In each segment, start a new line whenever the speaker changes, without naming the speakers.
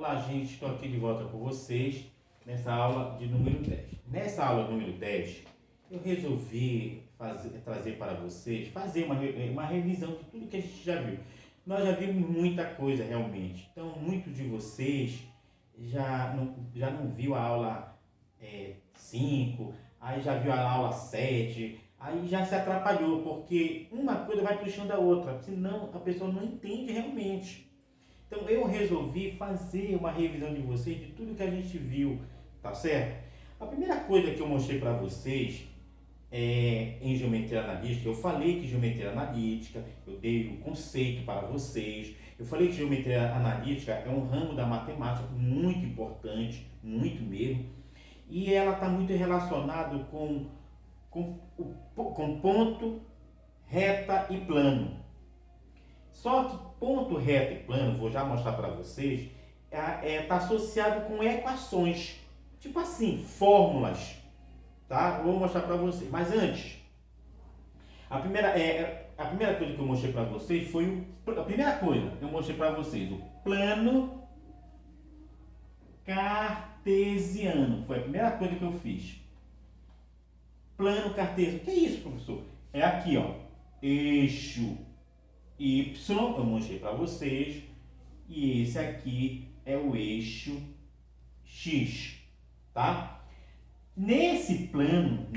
Olá, gente, estou aqui de volta com vocês nessa aula de número 10. Nessa aula número 10, eu resolvi trazer para vocês, fazer uma revisão de tudo que a gente já viu. Nós já vimos muita coisa realmente, então muitos de vocês já não viu a aula 5, aí já viu a aula 7, aí já se atrapalhou, porque uma coisa vai puxando a outra, senão a pessoa não entende realmente. Então eu resolvi fazer uma revisão de vocês de tudo que a gente viu, tá certo? A primeira coisa que eu mostrei para vocês em geometria analítica, eu falei que geometria analítica, eu dei o conceito para vocês, eu falei que geometria analítica é um ramo da matemática muito importante, muito mesmo, e ela está muito relacionada com ponto, reta e plano. Só que ponto, reta e plano, vou já mostrar para vocês, está associado com equações, tipo assim, fórmulas, tá? Vou mostrar para vocês. Mas antes, a primeira coisa que eu mostrei para vocês foi a primeira coisa que eu mostrei para vocês, o plano cartesiano. Foi a primeira coisa que eu fiz. Plano cartesiano. O que é isso, professor? É aqui, ó, eixo Y, eu mostrei para vocês, e esse aqui é o eixo X, tá? Nesse plano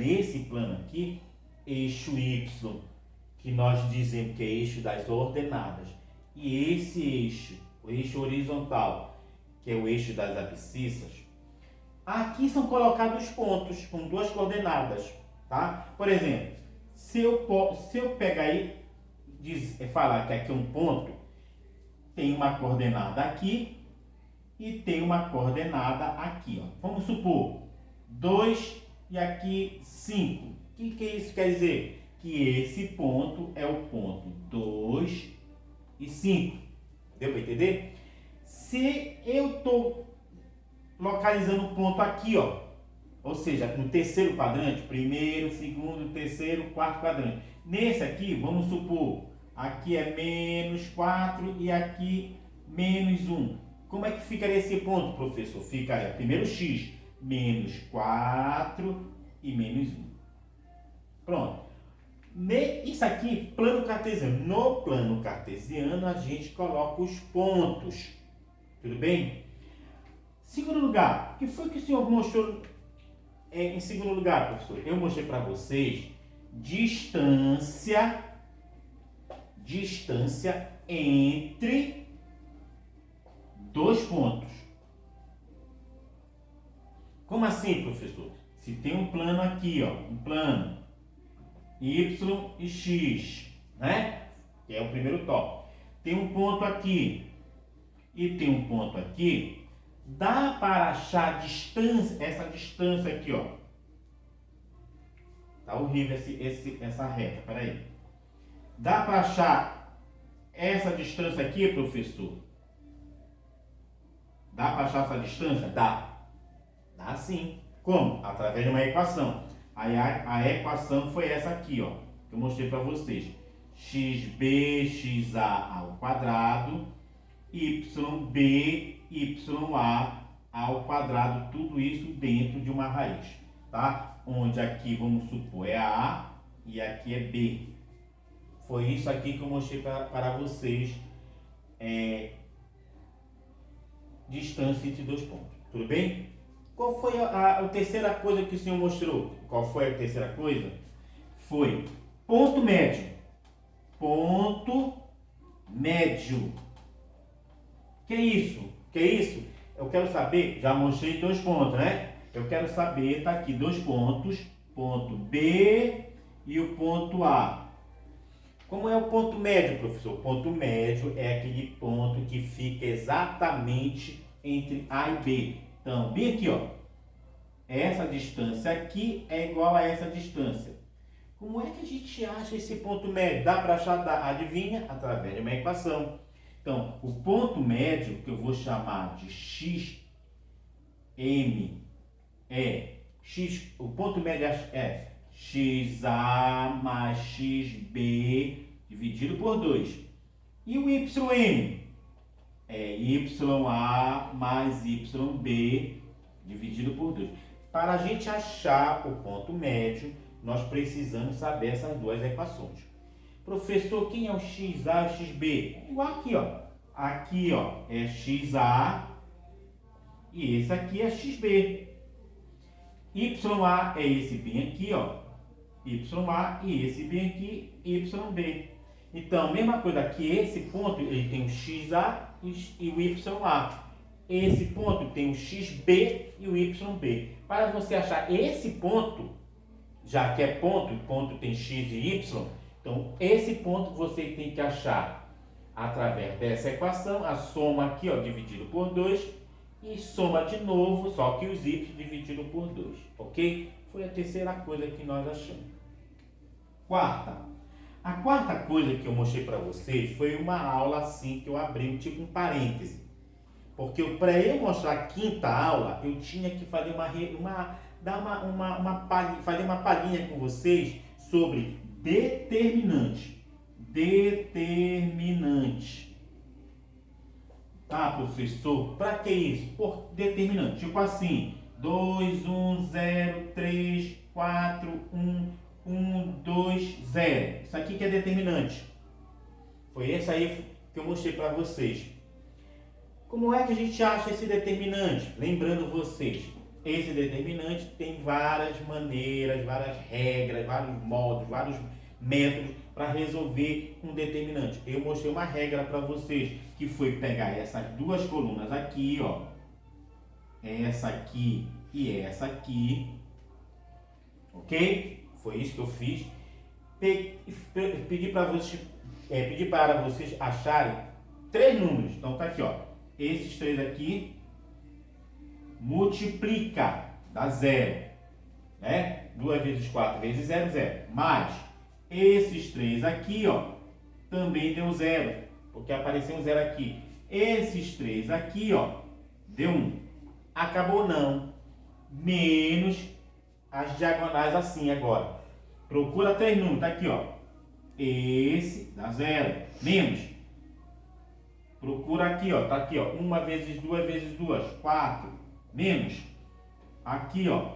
aqui, eixo Y, que nós dizemos que é eixo das ordenadas, e esse eixo, o eixo horizontal, que é o eixo das abscissas, aqui são colocados pontos com duas coordenadas, tá? Por exemplo, se eu pegar aí, falar que aqui é um ponto, tem uma coordenada aqui e tem uma coordenada aqui, ó. Vamos supor 2 e aqui 5. O que isso quer dizer? Que esse ponto é o ponto 2 e 5. Deu para entender? Se eu estou localizando o ponto aqui, ó, ou seja, no terceiro quadrante, primeiro, segundo, terceiro, quarto quadrante. Nesse aqui, vamos supor, aqui é menos 4 e aqui menos 1. Como é que ficaria esse ponto, professor? Ficaria primeiro x, menos 4 e menos 1. Pronto. Isso aqui, plano cartesiano. No plano cartesiano, a gente coloca os pontos. Tudo bem? Segundo lugar, o que foi que o senhor mostrou em segundo lugar, professor? Eu mostrei para vocês distância entre dois pontos. Como assim, professor? Se tem um plano aqui, ó, um plano Y e X, né? Que é o primeiro tópico. Tem um ponto aqui e tem um ponto aqui. Dá para achar a distância, essa distância aqui, ó. Tá horrível essa reta, peraí. Dá para achar essa distância aqui, professor? Dá para achar essa distância? Dá. Dá sim. Como? Através de uma equação. Aí a equação foi essa aqui, ó, que eu mostrei para vocês. xb, xa ao quadrado, yb, ya ao quadrado, tudo isso dentro de uma raiz, tá? Onde aqui, vamos supor, é A e aqui é B. Foi isso aqui que eu mostrei para vocês, distância entre dois pontos, tudo bem? Qual foi a terceira coisa que o senhor mostrou? Qual foi a terceira coisa? Foi ponto médio. Ponto médio. Que é isso? Que é isso? Eu quero saber, já mostrei dois pontos, né? Eu quero saber, tá aqui, dois pontos, ponto B e o ponto A. Como é o ponto médio, professor? O ponto médio é aquele ponto que fica exatamente entre A e B. Então, bem aqui, ó. Essa distância aqui é igual a essa distância. Como é que a gente acha esse ponto médio? Dá para achar, adivinha? Através de uma equação. Então, o ponto médio, que eu vou chamar de xm, o ponto médio é xa mais xb dividido por 2. E o ym é YA mais YB dividido por 2. Para a gente achar o ponto médio, nós precisamos saber essas duas equações. Professor, quem é o XA e o XB? Igual aqui, ó. Aqui, ó, é XA e esse aqui é XB. YA é esse bem aqui, ó. YA e esse bem aqui, YB. Então, mesma coisa aqui, esse ponto ele tem o XA e o YA. Esse ponto tem o XB e o YB. Para você achar esse ponto, já que é ponto, ponto tem X e Y, então esse ponto você tem que achar através dessa equação, a soma aqui, ó, dividido por 2, e soma de novo, só que os Y dividido por 2, ok? Foi a terceira coisa que nós achamos. A quarta coisa que eu mostrei para vocês foi uma aula assim que eu abri, tipo um parêntese. Porque para eu mostrar a quinta aula, eu tinha que fazer fazer uma palhinha com vocês sobre determinante. Determinante. Tá, professor? Para que isso? Por determinante. Tipo assim, 2, 1, 0, 3, 4, 1, 1, 2, 0. Isso aqui que é determinante. Foi esse aí que eu mostrei para vocês. Como é que a gente acha esse determinante? Lembrando vocês, esse determinante tem várias maneiras, várias regras, vários modos, vários métodos para resolver um determinante. Eu mostrei uma regra para vocês, que foi pegar essas duas colunas aqui, ó, essa aqui e essa aqui, ok? Foi isso que eu fiz. Pedi para vocês acharem 3 números. Então tá aqui, ó. Esses 3 aqui multiplica, dá 0, né? 2 vezes 4 vezes 0, 0. Mais esses 3 aqui, ó, também deu 0, porque apareceu um 0 aqui. Esses 3 aqui, ó, deu 1. Acabou não. Menos as diagonais assim agora. Procura 3 números, tá aqui, ó. Esse dá 0. Menos. Procura aqui, ó, tá aqui, ó, 1 vezes 2 vezes 2, 4, menos, aqui, ó,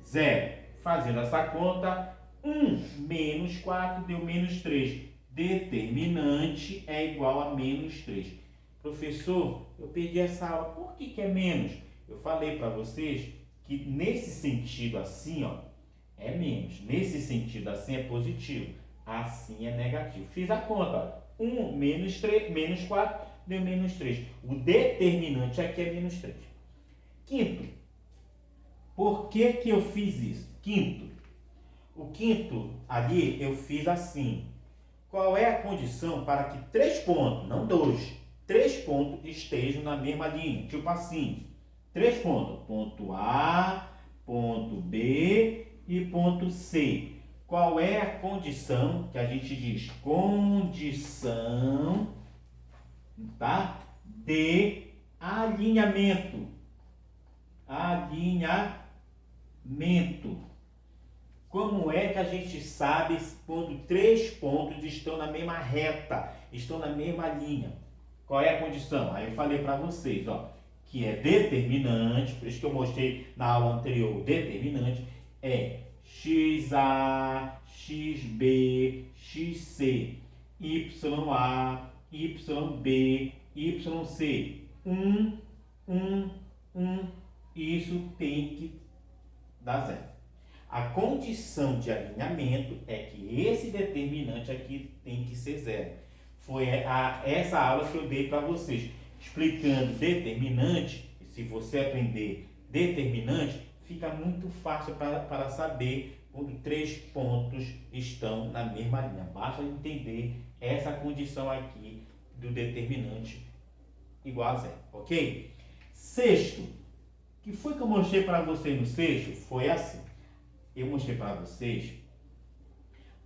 0. Fazendo essa conta, 1 menos 4 deu menos 3. Determinante é igual a menos 3. Professor, eu perdi essa aula, por que é menos? Eu falei para vocês que nesse sentido assim, ó, é menos. Nesse sentido assim é positivo, assim é negativo. Fiz a conta, ó. 1 menos 3, menos 4, deu menos 3. O determinante aqui é menos 3. Quinto, por que eu fiz isso? O quinto ali eu fiz assim. Qual é a condição para que 3 pontos, não 2, 3 pontos estejam na mesma linha? Tipo assim, 3 pontos. Ponto A, ponto B e ponto C. Qual é a condição que a gente diz? Condição, tá? De alinhamento. Alinhamento. Como é que a gente sabe quando 3 pontos estão na mesma reta, estão na mesma linha? Qual é a condição? Aí eu falei para vocês, ó, que é determinante, por isso que eu mostrei na aula anterior, determinante é XA, XB, XC, YA, YB, YC. 1, 1, isso tem que dar 0. A condição de alinhamento é que esse determinante aqui tem que ser 0. Foi essa aula que eu dei para vocês, explicando determinante. E se você aprender determinante, fica muito fácil para saber quando 3 pontos estão na mesma linha. Basta entender essa condição aqui do determinante igual a 0, ok? Sexto, que foi que eu mostrei para vocês no sexto? Foi assim. Eu mostrei para vocês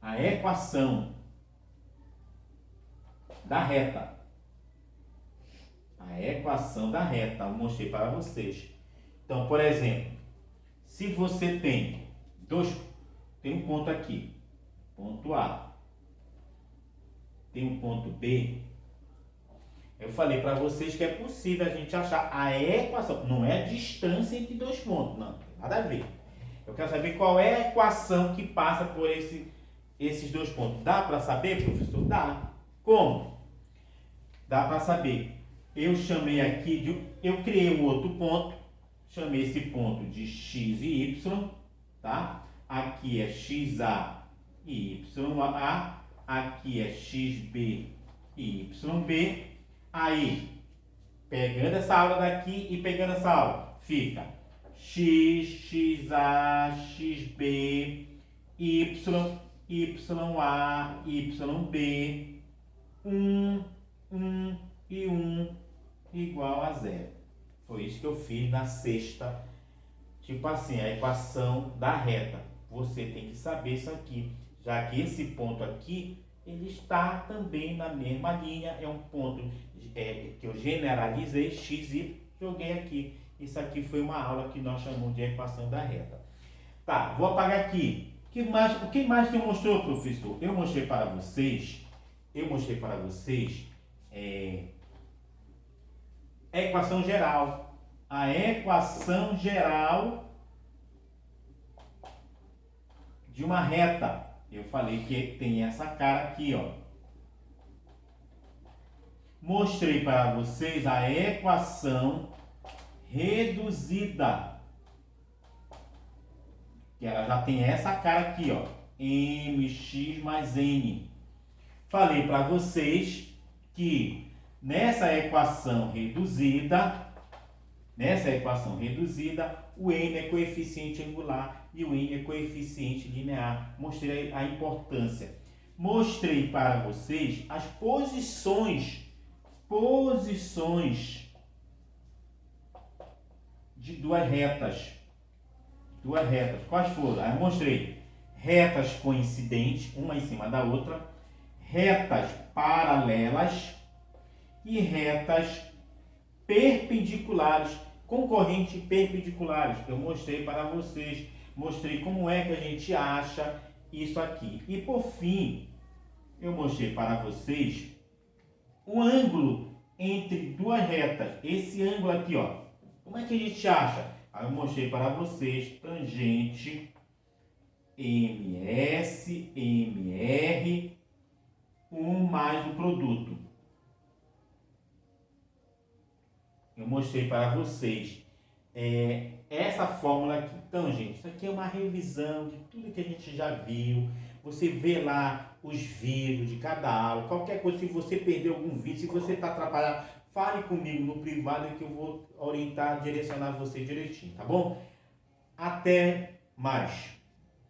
a equação da reta. A equação da reta, eu mostrei para vocês. Então, por exemplo, se você tem um ponto aqui, ponto A, tem um ponto B, Eu falei para vocês que é possível a gente achar a equação. Não é a distância entre dois pontos, não. Não tem nada a ver. Eu quero saber qual é a equação que passa por esses dois pontos. Dá para saber, professor? Dá. Como? Dá para saber. Eu chamei aqui, eu criei um outro ponto. Chamei esse ponto de x e y, tá? Aqui é xa e ya. Aqui é xb e yb. Aí, pegando essa aula daqui e pegando essa aula, fica x, xa, xb, y, ya, yb, 1 e 1 igual a 0. Foi isso que eu fiz na sexta. Tipo assim, a equação da reta. Você tem que saber isso aqui, já que esse ponto aqui, ele está também na mesma linha. É um ponto que eu generalizei, x, y, joguei aqui. Isso aqui foi uma aula que nós chamamos de equação da reta. Tá, vou apagar aqui. O que mais que eu mostrou, professor? Eu mostrei para vocês a equação geral. A equação geral de uma reta. Eu falei que tem essa cara aqui, ó. Mostrei para vocês a equação reduzida. Que ela já tem essa cara aqui, ó. mx mais n. Falei para vocês que nessa equação reduzida, o n é coeficiente angular e o n é coeficiente linear. Mostrei a importância. Mostrei para vocês as posições de duas retas. Quais foram? Aí eu mostrei retas coincidentes, uma em cima da outra, retas paralelas e retas perpendiculares, concorrentes perpendiculares. Eu mostrei para vocês, mostrei como é que a gente acha isso aqui. E por fim, eu mostrei para vocês o ângulo entre duas retas. Esse ângulo aqui, ó. Como é que a gente acha? Aí eu mostrei para vocês tangente MS, MR, 1 mais o produto. Eu mostrei para vocês essa fórmula aqui. Então, gente, isso aqui é uma revisão de tudo que a gente já viu. Você vê lá os vídeos de cada aula. Qualquer coisa, se você perdeu algum vídeo, se você está atrapalhado, fale comigo no privado que eu vou orientar, direcionar você direitinho, tá bom? Até mais!